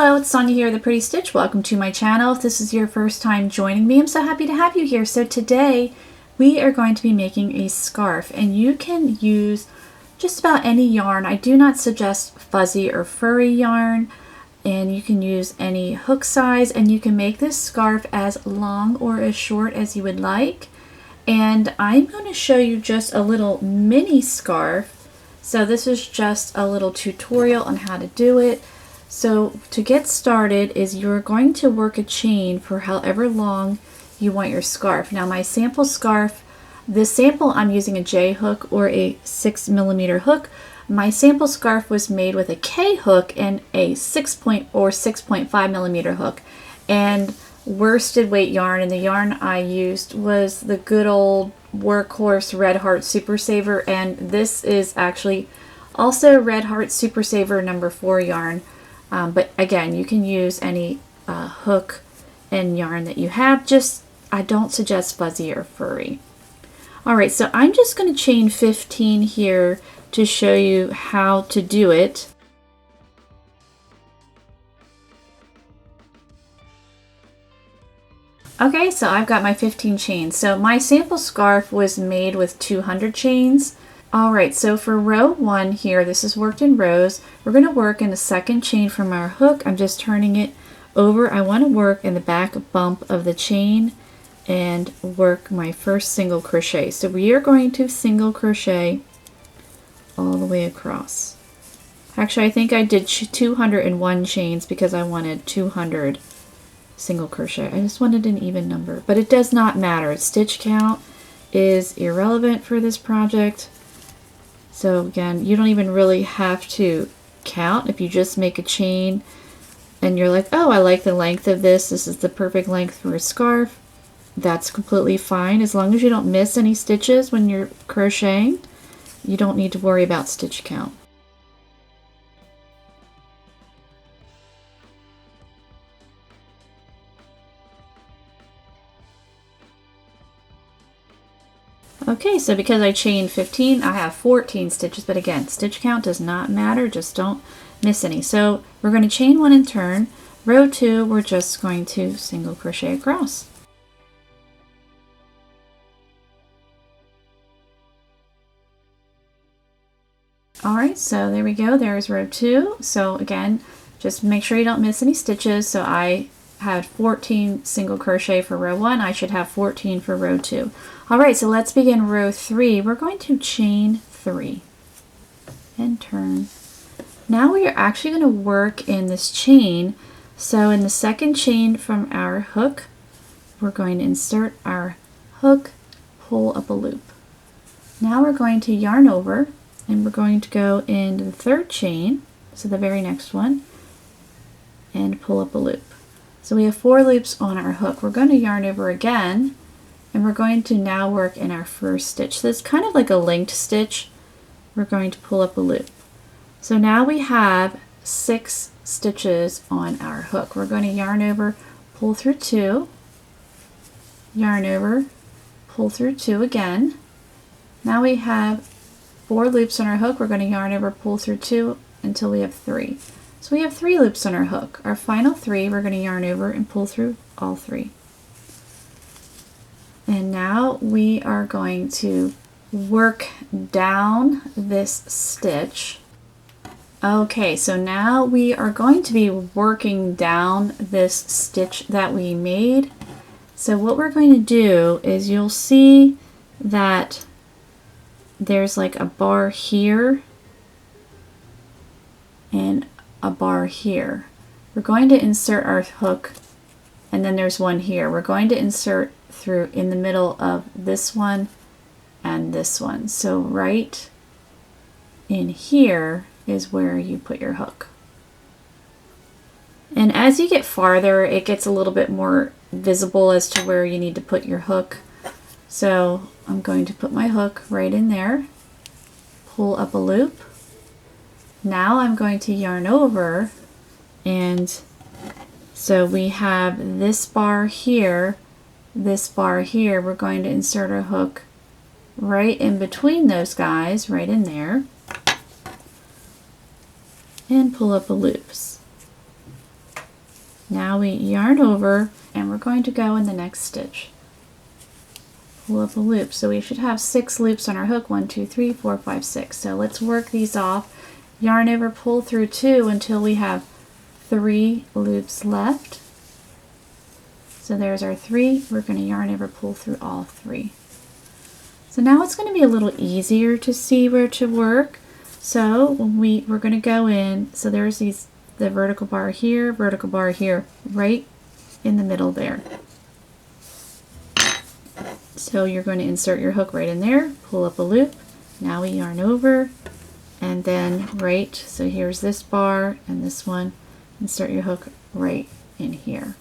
Hello, it's Sonia here, The Pretty Stitch. Welcome to my channel. If this is your first time joining me, I'm so happy to have you here. So today we are going to be making a scarf, and you can use just about any yarn. I do not suggest fuzzy or furry yarn, and you can use any hook size, and you can make this scarf as long or as short as you would like. And I'm going to show you just a little mini scarf. So this is just a little tutorial on how to do it. So to get started is you're going to work a chain for however long you want your scarf. Now my sample scarf, this sample I'm using a J hook or a 6mm hook. My sample scarf was made with a K hook and a 6.5mm hook and worsted weight yarn, and the yarn I used was the good old Workhorse Red Heart Super Saver, and this is actually also Red Heart Super Saver number 4 yarn. But again, you can use any hook and yarn that you have. Just, I don't suggest fuzzy or furry. Alright, so I'm just going to chain 15 here to show you how to do it. Okay, so I've got my 15 chains. So my sample scarf was made with 200 chains. Alright, so for row 1 here, this is worked in rows. We're going to work in the second chain from our hook. I'm just turning it over. I want to work in the back bump of the chain and work my first single crochet. So we are going to single crochet all the way across. Actually, I think I did 201 chains because I wanted 200 single crochet. I just wanted an even number, but it does not matter. Stitch count is irrelevant for this project. So again, you don't even really have to count. If you just make a chain and you're like, oh, I like the length of this, this is the perfect length for a scarf, that's completely fine. As long as you don't miss any stitches when you're crocheting, you don't need to worry about stitch count. Okay, so because I chained 15, I have 14 stitches, but again, stitch count does not matter, just don't miss any. So we're going to chain 1 and turn. Row 2, we're just going to single crochet across. Alright, so there we go, there's row 2. So again, just make sure you don't miss any stitches. So I had 14 single crochet for row 1, I should have 14 for row 2. Alright, so let's begin row 3. We're going to chain 3 and turn. Now we are actually going to work in this chain. So in the second chain from our hook, we're going to insert our hook, pull up a loop. Now we're going to yarn over and we're going to go into the third chain, so the very next one, and pull up a loop. So we have 4 loops on our hook. We're going to yarn over again, and we're going to now work in our first stitch. So it's kind of like a linked stitch. We're going to pull up a loop. So now we have 6 stitches on our hook. We're going to yarn over, pull through 2, yarn over, pull through 2 again. Now we have 4 loops on our hook. We're going to yarn over, pull through 2 until we have 3. So we have 3 loops on our hook. Our final 3, we're going to yarn over and pull through all 3. And now we are going to work down this stitch. Okay, so now we are going to be working down this stitch that we made. So what we're going to do is you'll see that there's like a bar here and a bar here. We're going to insert our hook, and then there's one here. We're going to insert through in the middle of this one and this one. So right in here is where you put your hook. And as you get farther, it gets a little bit more visible as to where you need to put your hook. So I'm going to put my hook right in there, pull up a loop. Now I'm going to yarn over, and so we have this bar here, this bar here. We're going to insert our hook right in between those guys, right in there, and pull up the loops. Now we yarn over and we're going to go in the next stitch. Pull up a loop. So we should have 6 loops on our hook. 1, 2, 3, 4, 5, 6. So let's work these off. Yarn over, pull through 2 until we have 3 loops left. So there's our 3. We're going to yarn over, pull through all 3. So now it's going to be a little easier to see where to work. So when we're going to go in, so there's the vertical bar here, right in the middle there. So you're going to insert your hook right in there, pull up a loop. Now we yarn over, and then so here's this bar and this one, insert your hook right in here.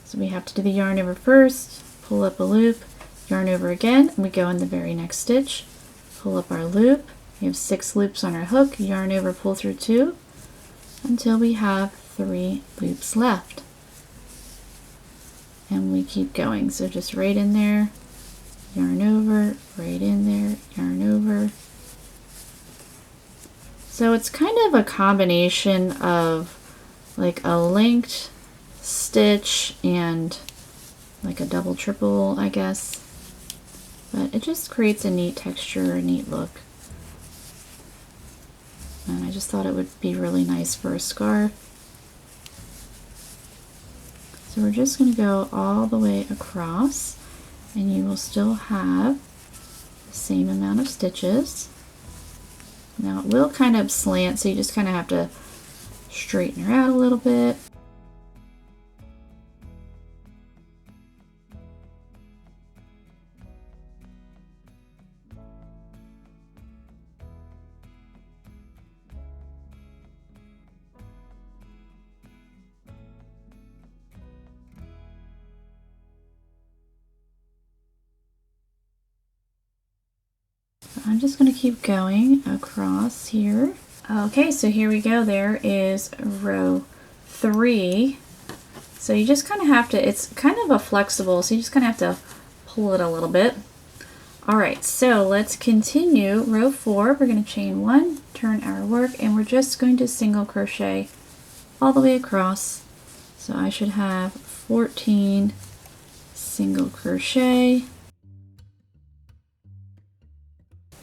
So we have to do the yarn over first, pull up a loop, yarn over again, and we go in the very next stitch, pull up our loop. We have 6 loops on our hook, yarn over, pull through 2 until we have 3 loops left. And we keep going, so just right in there, yarn over, right in there, yarn over. So it's kind of a combination of like a linked stitch and like a double triple, I guess, but it just creates a neat texture, a neat look, and I just thought it would be really nice for a scarf. So we're just going to go all the way across, and you will still have the same amount of stitches. Now it will kind of slant, so you just kind of have to straighten her out a little bit. I'm just going to keep going across here. Okay, so here we go. There is row 3. So you just kind of have to, it's kind of a flexible, so you just kind of have to pull it a little bit. Alright, so let's continue. Row 4, we're going to chain 1, turn our work, and we're just going to single crochet all the way across. So I should have 14 single crochet.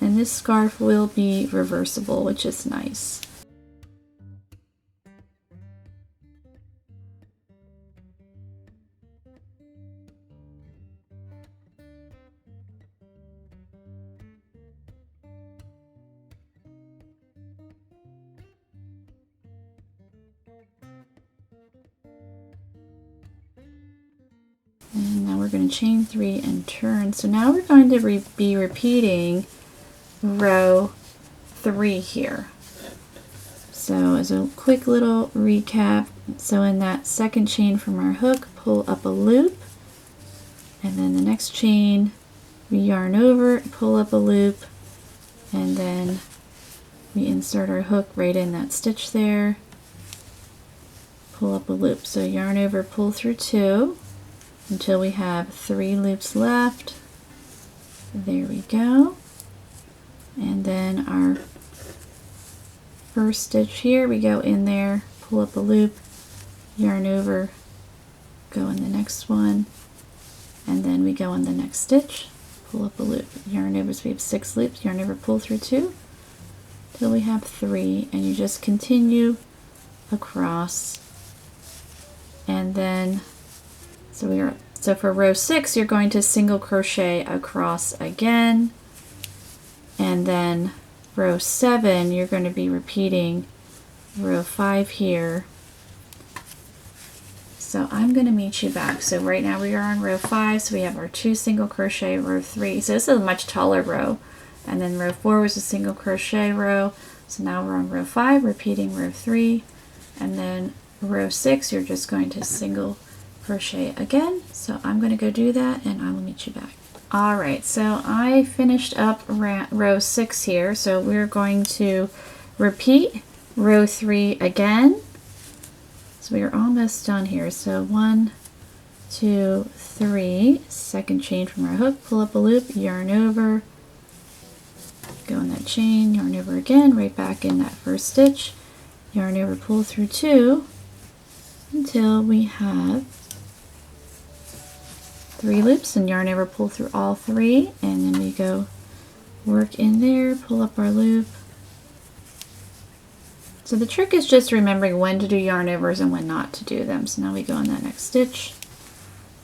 And this scarf will be reversible, which is nice. And now we're going to chain 3 and turn. So now we're going to be repeating row 3 here. So as a quick little recap, so in that second chain from our hook, pull up a loop, and then the next chain we yarn over, pull up a loop, and then we insert our hook right in that stitch there, pull up a loop. So yarn over, pull through 2 until we have 3 loops left. There we go. And then our first stitch here, we go in there, pull up a loop, yarn over, go in the next one, and then we go in the next stitch, pull up a loop, yarn over. So we have 6 loops, yarn over, pull through 2 till we have 3, and you just continue across. And then so for row 6, you're going to single crochet across again. And then row 7, you're going to be repeating row 5 here. So I'm going to meet you back. So right now we are on row 5, so we have our 2 single crochet, row 3. So this is a much taller row. And then row 4 was a single crochet row. So now we're on row 5, repeating row 3. And then row 6, you're just going to single crochet again. So I'm going to go do that, and I will meet you back. Alright, so I finished up row 6 here, so we're going to repeat row 3 again. So we are almost done here. So 1, 2, 3, second chain from our hook, pull up a loop, yarn over, go in that chain, yarn over again, right back in that first stitch, yarn over, pull through 2, until we have 3 loops, and yarn over, pull through all 3, and then we go work in there, pull up our loop. So the trick is just remembering when to do yarn overs and when not to do them. So now we go in that next stitch.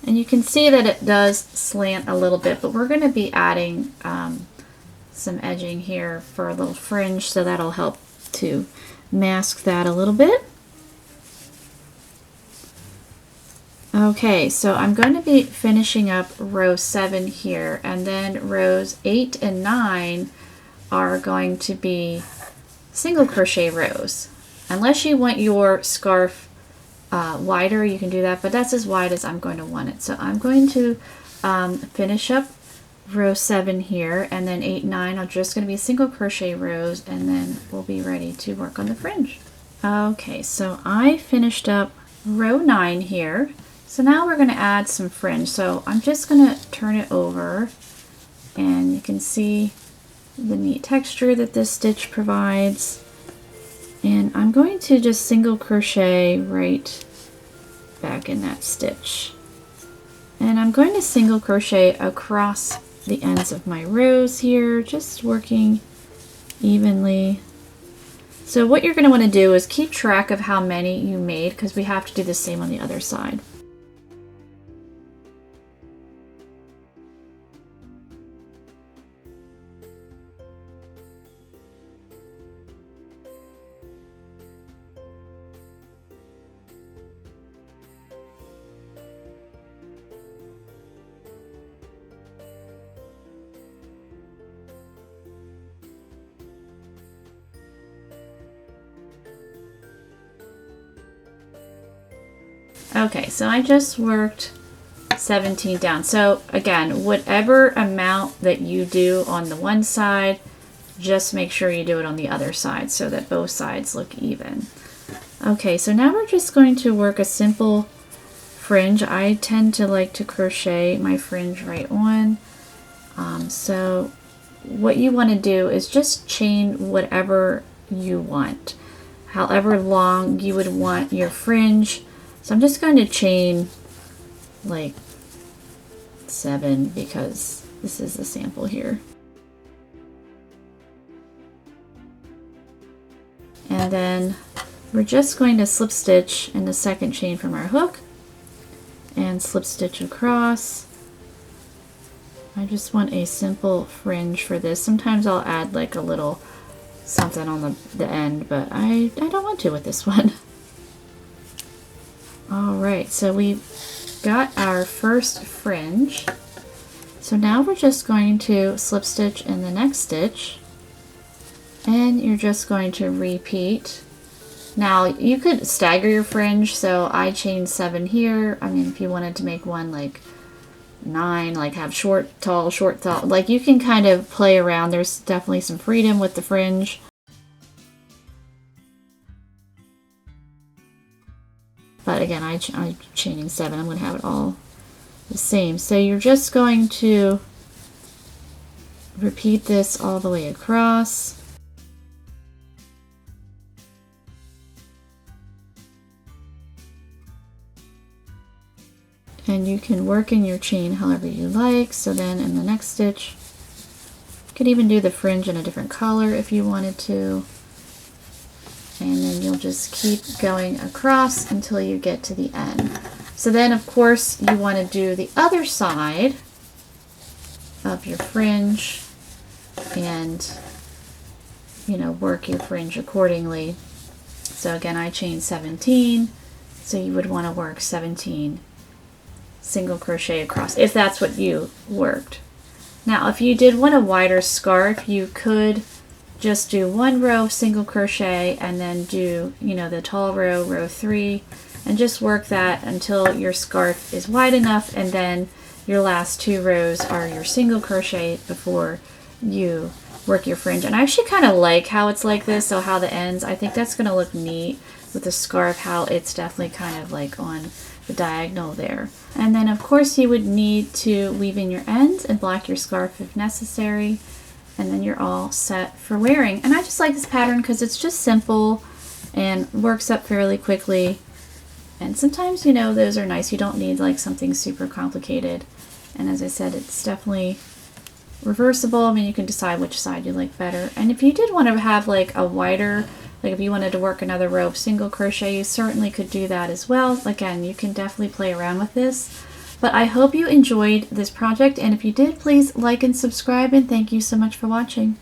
And you can see that it does slant a little bit, but we're going to be adding some edging here for a little fringe, so that'll help to mask that a little bit. Okay, so I'm going to be finishing up row 7 here, and then rows 8 and 9 are going to be single crochet rows. Unless you want your scarf wider, you can do that, but that's as wide as I'm going to want it. So I'm going to finish up row 7 here, and then 8 and 9 are just going to be single crochet rows, and then we'll be ready to work on the fringe. Okay, so I finished up row 9 here. So now we're going to add some fringe. So I'm just going to turn it over, and you can see the neat texture that this stitch provides. And I'm going to just single crochet right back in that stitch. And I'm going to single crochet across the ends of my rows here, just working evenly. So what you're going to want to do is keep track of how many you made, because we have to do the same on the other side. Okay, so I just worked 17 down. So again, whatever amount that you do on the one side, just make sure you do it on the other side so that both sides look even. Okay, so now we're just going to work a simple fringe. I tend to like to crochet my fringe right on. So what you want to do is just chain whatever you want, however long you would want your fringe. So I'm just going to chain like 7 because this is the sample here. And then we're just going to slip stitch in the second chain from our hook and slip stitch across. I just want a simple fringe for this. Sometimes I'll add like a little something on the end, but I don't want to with this one. Alright, so we've got our first fringe. So now we're just going to slip stitch in the next stitch, and you're just going to repeat. Now you could stagger your fringe, so I chained 7 here. I mean, if you wanted to make one like 9, like have short, tall, like you can kind of play around. There's definitely some freedom with the fringe. But again, I'm chaining 7. I'm going to have it all the same. So you're just going to repeat this all the way across. And you can work in your chain however you like. So then in the next stitch, you could even do the fringe in a different color if you wanted to. And then you'll just keep going across until you get to the end. So then of course you want to do the other side of your fringe and, you know, work your fringe accordingly. So again, I chained 17, so you would want to work 17 single crochet across if that's what you worked. Now if you did want a wider scarf, you could just do 1 row single crochet and then do, you know, the tall row, row 3, and just work that until your scarf is wide enough, and then your last 2 rows are your single crochet before you work your fringe. And I actually kind of like how it's like this, so how the ends, I think that's going to look neat with the scarf, how it's definitely kind of like on the diagonal there. And then of course you would need to weave in your ends and block your scarf if necessary. And then you're all set for wearing. And I just like this pattern because it's just simple and works up fairly quickly. And sometimes, you know, those are nice. You don't need like something super complicated. And as I said, it's definitely reversible. I mean, you can decide which side you like better. And if you did want to have like a wider, like if you wanted to work another row of single crochet, you certainly could do that as well. Again, you can definitely play around with this. But I hope you enjoyed this project, and if you did, please like and subscribe, and thank you so much for watching.